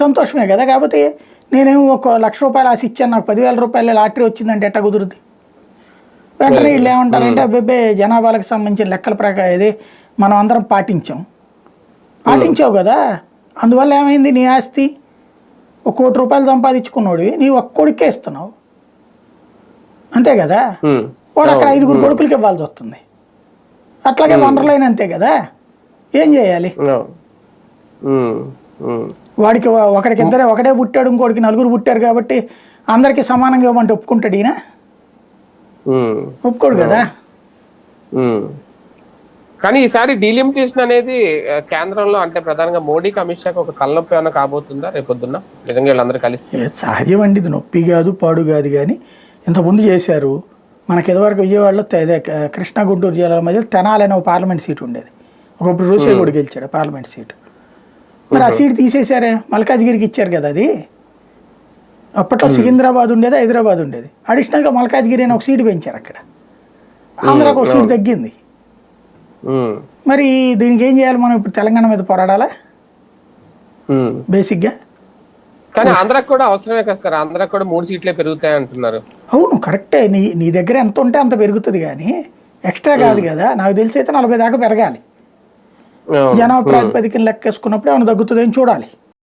సంతోషమే కదా. కాకపోతే నేనేమో ₹1,00,000 ఆశ ఇచ్చాను, నాకు ₹10,000 లాటరీ వచ్చిందంటే ఎట్టా కుదురుద్ది? వెంటనే వీళ్ళు ఏమంటారంటే అబ్బాయి జనాభాలకు సంబంధించిన లెక్కల ప్రకారం ఇది మనం అందరం పాటించావు కదా, అందువల్ల ఏమైంది, నీ ఆస్తి ₹1,00,00,000 సంపాదించుకున్నాడు, నీ ఒక్క కొడుకే ఇస్తున్నావు అంతే కదా. వాడు అక్కడ 5 కొడుకులకి ఇవ్వాల్సి వస్తుంది. అట్లాగే వనరులైన అంతే కదా, ఏం చేయాలి? వాడికి ఒకడికి ఒకడే పుట్టాడు, ఇంకోటికి 4 పుట్టారు కాబట్టి అందరికీ సమానంగా ఇవ్వమంటే ఒప్పుకుంటాడు ఈయన? ఒప్పుకోడు కదా. కానీ ఈసారి డీలిమిటేషన్ అనేది కేంద్రంలో అంటే ప్రధానంగా మోడీకి అమిత్ షాకి ఒక తలనొప్పి ఏమైనా కాబోతుందా రేపొద్దున్న నిజంగా వీళ్ళందరూ కలిస్తే? సహజం అండి, ఇది నొప్పి కాదు పాడు కాదు. కానీ ఇంతకుముందు చేశారు. మనకి ఇదివరకు విజయవాడలో కృష్ణా గుంటూరు జిల్లాల మధ్య తెనాలి అనే ఒక పార్లమెంట్ సీట్ ఉండేది. ఒకప్పుడు రోసే కూడా గెలిచాడు పార్లమెంట్ సీటు. మరి ఆ సీట్ తీసేశారే, మల్కాజ్గిరికి ఇచ్చారు కదా. అది అప్పట్లో సికింద్రాబాద్ ఉండేది, హైదరాబాద్ ఉండేది. అడిషనల్గా మల్కాజ్గిరి అని ఒక సీటు పెంచారు అక్కడ. ఆంధ్రాకు ఒక సీటు తగ్గింది. మరి దీనికి ఏం చేయాలి మనం? ఇప్పుడు తెలంగాణ మీద పోరాడాలా బేసిక్గా? కానీ ఆంధ్రాకి కూడా అవసరమే కదా సార్, ఆంధ్రాకి కూడా 3 సీట్లే పెరుగుతాయి అంటున్నారు. అవును కరెక్టే, నీ దగ్గర ఎంత ఉంటే అంత పెరుగుతుంది కానీ ఎక్స్ట్రా కాదు కదా. నాకు తెలిసి అయితే 40 దాకా పెరగాలి. జనాభా ప్రాతిపదికన లెక్కేసుకున్నప్పుడు ఏమైనా తగ్గుతుంది అని చూడాలి.